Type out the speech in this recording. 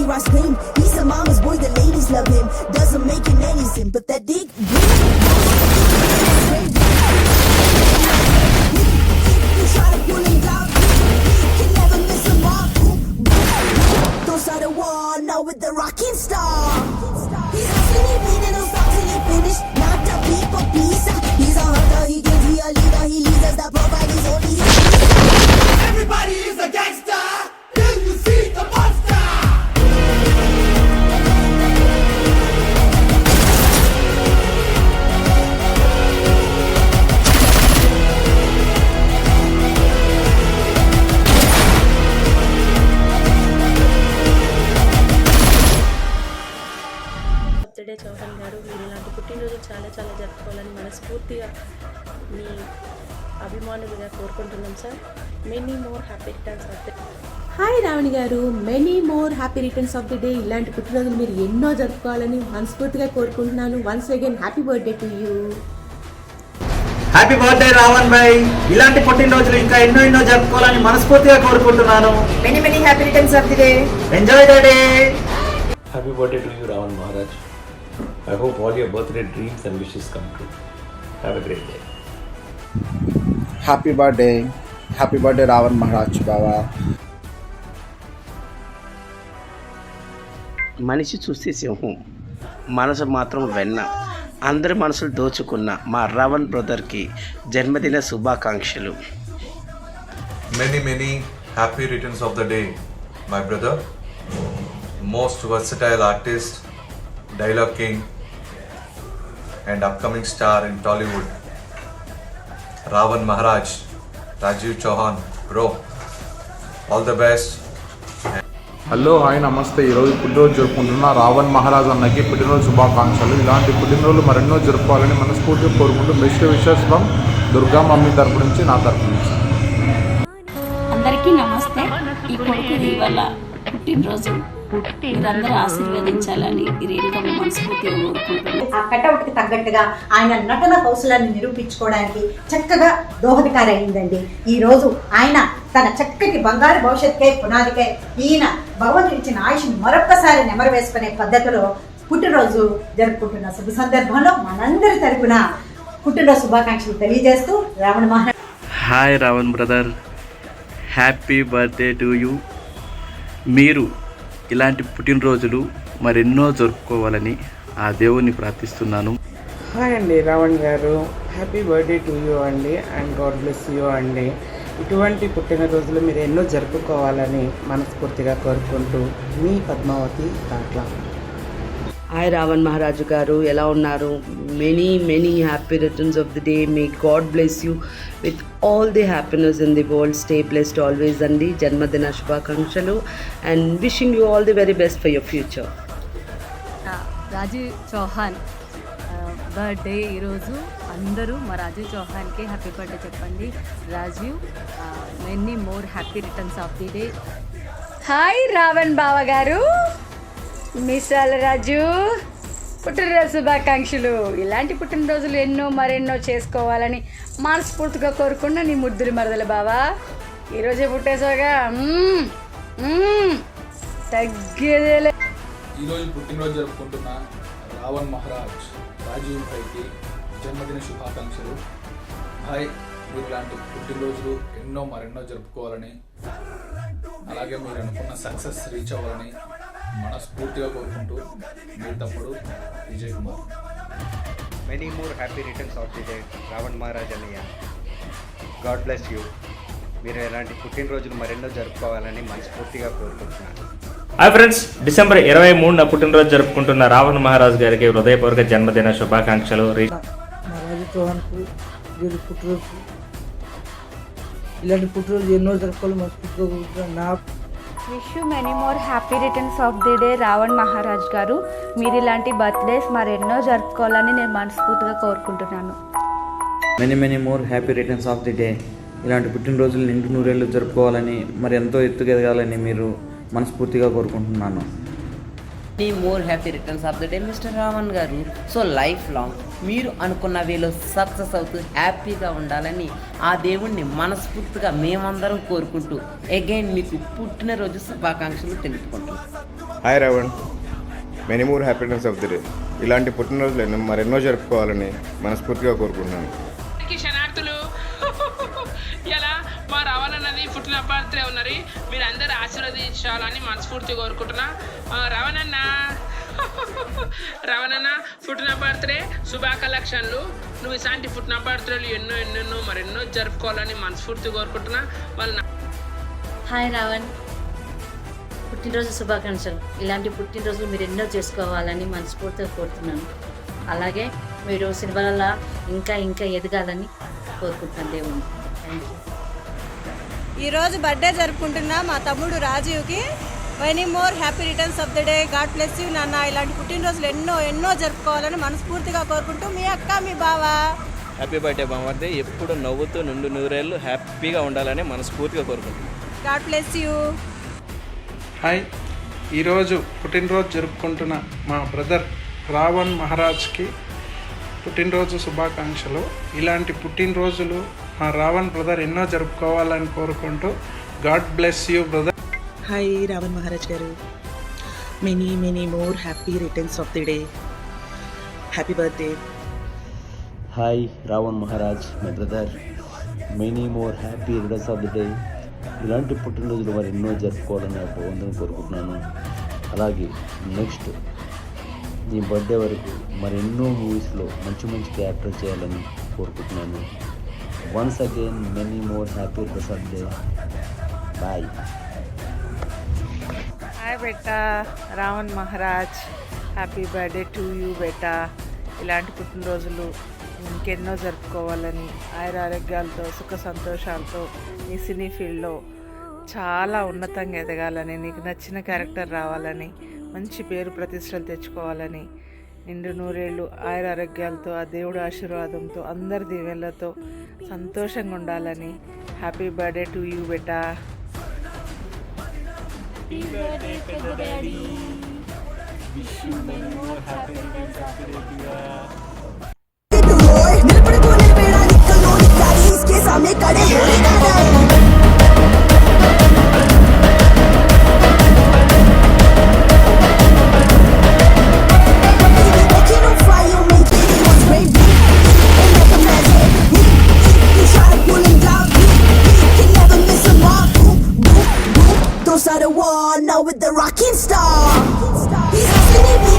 hear I scream. He's a mama's boy, the ladies love him. Doesn't make him anything, but that dick. You try to pull him down, can never miss him up. Don't start a war now with the rocking star. He's hustling, he bleeding, don't stop till he finish. Not the people peace. He's a hunter, he gives, he a leader, he leads us the provide, he's only here. Everybody is a gangster till you see the monster. Birthday Chauhan గారు, మీరు ఇలాంటి పుట్టినరోజు చాలా చాలా జరుపుకోవాలని మనస్ఫూర్తిగా మీ అభిమానులుగా కోరుకుంటున్నాం sir. Many more happy returns of the day. Hi Ravani గారు, many more happy returns of the day. ఇలాంటి పుట్టినరోజులు మీరు ఎన్నో జరుపుకోవాలని మనస్ఫూర్తిగా కోరుకుంటున్నాను. Once again happy birthday to you. Happy birthday Ravan bhai. ఇలాంటి పుట్టినరోజులు ఇంకా ఎన్నో ఎన్నో జరుపుకోవాలని మనస్ఫూర్తిగా కోరుకుంటున్నాను. Many many happy returns of the day. Enjoy the day. Happy birthday to you, Ravan Maharaj. I hope all your birthday dreams and wishes come true. Have a great day. Happy birthday Ravan Maharaj Baba. మనిషి చూస్తే సింహం, మనసు మాత్రం వెన్న. అందరి మనసులు దోచుకున్న మా రావణ్ బ్రదర్కి జన్మదిన శుభాకాంక్షలు. Many happy returns of the day, my brother. Most versatile artist, dialogue king and upcoming star in Tollywood, Ravan Maharaj, Rajiv Chauhan, bro, all the best. Hello hi నమస్తే. ఈరోజు పుట్టినరోజు జరుపుకుంటున్న రావణ్ మహారాజ్ అన్నకి పుట్టినరోజు శుభాకాంక్షలు. ఇలాంటి పుట్టినరోజులు మరెన్నో జరుపుకోవాలని మనస్ఫూర్తిగా కోరుకుంటూ best wishes from Durga mummy తరపు నుంచి, నా తరపు నుంచి. అందరికీ నమస్తే. ఈ కొడుకు ఇవాళ పుట్టినరోజు, మీరందరూ ఆశీర్వదించాలని ఈ రేణుకమ్మ మనస్ఫూర్తిగా కోరుకుంటున్నాను. ఆ కటౌట్కి తగ్గట్టుగా ఆయన నటన కౌశలాన్ని నిరూపించుకోవడానికి చక్కగా దోహదకారి అయిందండి. ఈ రోజు ఆయన తన చక్కటి బంగారు భవిష్యత్తుకై పునాదికై ఈయన భగవంతుడు ఇచ్చిన ఆయుష్ని మరొక్కసారి నెమరు వేసుకునే పద్ధతిలో పుట్టినరోజు జరుపుకుంటున్న శుభ సందర్భంలో మనందరి తరపున పుట్టినరోజు శుభాకాంక్షలు తెలియజేస్తూ Ravana Maharaj. Hi Ravan brother, happy birthday to you. మీరు ఇలాంటి పుట్టినరోజులు మరెన్నో జరుపుకోవాలని ఆ దేవుణ్ణి ప్రార్థిస్తున్నాను. హాయ్ అండి రావణ్ గారు, హ్యాపీ బర్త్డే టు యూ అండి అండ్ గాడ్ బ్లెస్ యూ అండి. ఇటువంటి పుట్టినరోజులు మీరు ఎన్నో జరుపుకోవాలని మనస్ఫూర్తిగా కోరుకుంటూ మీ పద్మావతి దాట్ల. హాయ్ రావణ్ మహారాజు గారు, ఎలా ఉన్నారు? Many happy returns of the day. May God bless you with all the happiness in the world. Stay blessed always అండి. జన్మదిన శుభాకాంక్షలు and wishing you all the very best for your future. Rajiv Chauhan birthday ఈరోజు. అందరూ మా Rajiv చౌహాన్కి happy birthday చెప్పండి. Rajiv, many more happy returns of the day. Hi Ravan బావ గారు, మిసాల్ రాజు, పుట్టినరోజు శుభాకాంక్షలు. ఇలాంటి పుట్టినరోజులు ఎన్నో మరెన్నో చేసుకోవాలని మనస్ఫూర్తిగా కోరుకున్న నీ ముద్దులు మరదల బావా. ఈరోజే పుట్టేసాగా తగ్గేదేలే. ఈరోజు పుట్టినరోజు జరుపుకుంటున్న రావణ్ మహారాజ్ రాజీవ్ భాయ్కి జన్మదిన శుభాకాంక్షలు. భాయ్, మీరు ఇలాంటి పుట్టినరోజులు ఎన్నో మరెన్నో జరుపుకోవాలని, అలాగే మీరు అనుకున్న సక్సెస్ రీచ్ అవ్వాలని మనస్ఫూర్తిగా కోరుకుంటూ మీ తమ్ముడు Vijay Kumar. Many more happy returns of the day Ravan Maharaj అన్నయ్య. God bless you. మీరు ఇలాంటి పుట్టినరోజులు మరెన్నో జరుపుకోవాలని మనస్ఫూర్తిగా కోరుకుంటున్నాను. హాయ్ ఫ్రెండ్స్, డిసెంబర్ 23న పుట్టినరోజు జరుపుకుంటున్న రావణ్ మహారాజ్ గారికి హృదయపూర్వక జన్మదిన శుభాకాంక్షలు. రాజీవ్ చౌహాన్కు పుట్టినరోజు, ఇలాంటి పుట్టినరోజు ఎన్నో జరుపుకోవాలి మనస్ఫూర్తిగా కోరుకుంటున్నాను. నా wish you many more happy returns of the day Ravan Maharaj గారు. మీరు ఇలాంటి బర్త్డేస్ మరెన్నో జరుపుకోవాలని నేను మనస్ఫూర్తిగా కోరుకుంటున్నాను. Many more happy returns of the day. ఇలాంటి పుట్టినరోజులు నిండు నూరేళ్ళు జరుపుకోవాలని, మరి ఎంతో ఎత్తుకెదగాలని మీరు మనస్ఫూర్తిగా కోరుకుంటున్నాను. Many more happy returns of the day mister Ravan గారు. సో లైఫ్ లాంగ్ మీరు అనుకున్న వేలో సక్సెస్ అవుతూ హ్యాపీగా ఉండాలని ఆ దేవుణ్ణి మనస్ఫూర్తిగా మేమందరం కోరుకుంటూ అగైన్ మీకు పుట్టినరోజు శుభాకాంక్షలు తెలుపుకుంటున్నాం. Hi Ravan, many more happiness of the day. ఇలాంటి పుట్టినరోజులు మరెన్నో జరుపుకోవాలని మనస్ఫూర్తిగా కోరుకుంటున్నాను. క్షణార్థులు ఇలా మా రావాలన్నది పుట్టిన బర్త్డే ఉన్నది, మీరు అందరూ ఆశీర్వదించాలని మనస్ఫూర్తిగా కోరుకుంటున్నా. రవణన్న పుట్టిన బర్త్డే శుభాకాంక్షలు. నువ్వు ఇలాంటి పుట్టిన బర్త్డేలు ఎన్నో మరెన్నో జరుపుకోవాలని మనస్ఫూర్తిగా కోరుకుంటున్నా. హాయ్ రావణ్, పుట్టినరోజు శుభాకాంక్షలు. ఇలాంటి పుట్టినరోజులు మీరు ఎన్నో చేసుకోవాలని మనస్ఫూర్తిగా కోరుతున్నాను. అలాగే మీరు సినిమాలలో ఇంకా ఎదగాలని కోరుకుంటున్నాను దేవుని. Thank you. ఈరోజు బర్త్డే జరుపుకుంటున్న మా తమ్ముడు రాజీవ్కి many more happy returns of the day. God bless you నాన్న. ఇలాంటి పుట్టినరోజులు ఎన్నో జరుపుకోవాలని మనస్ఫూర్తిగా కోరుకుంటూ మీ అక్క మీ బావ. హ్యాపీ బర్త్డే బామర్ది. ఎప్పుడు నవ్వుతూ నుండి నూరేళ్ళు హ్యాపీగా ఉండాలని మనస్ఫూర్తిగా కోరుకుంటున్నాను. God bless you. హాయ్, ఈరోజు పుట్టినరోజు జరుపుకుంటున్న మా బ్రదర్ రావణ్ మహారాజ్కి పుట్టినరోజు శుభాకాంక్షలు. ఇలాంటి పుట్టినరోజులు మా రావణ్ బ్రదర్ ఎన్నో జరుపుకోవాలని కోరుకుంటూ god bless you brother. Hi Ravan Maharaj గారు, many more happy returns of the day. Happy birthday. Hi Ravan Maharaj, my brother, many more happy returns of the day. ఇలాంటి పుట్టినరోజులు మరి ఎన్నో జరుపుకోవాలని భగవంతుని కోరుకుంటున్నాను. అలాగే నెక్స్ట్ నీ బర్త్డే వరకు మరెన్నో మూవీస్లో మంచి క్యారెక్టర్ చేయాలని కోరుకుంటున్నాను. Once again many more happy returns of the day. Bye. Hi బేటా Ravan Maharaj, happy birthday to you బేటా. ఇలాంటి పుట్టినరోజులు ఇంకెన్నో జరుపుకోవాలని, ఆరోగ్యాలతో సుఖ సంతోషాలతో నీ సినీ ఫీల్డ్లో చాలా ఉన్నతంగా ఎదగాలని, నీకు నచ్చిన క్యారెక్టర్ రావాలని, మంచి పేరు ప్రతిష్టలు తెచ్చుకోవాలని, నిండు నూరేళ్ళు ఆరోగ్యాలతో ఆ దేవుడి ఆశీర్వాదంతో అందరి దీవెనలతో సంతోషంగా ఉండాలని. Happy birthday to you beta. Those are the one now with the rocking star. He's hustling, he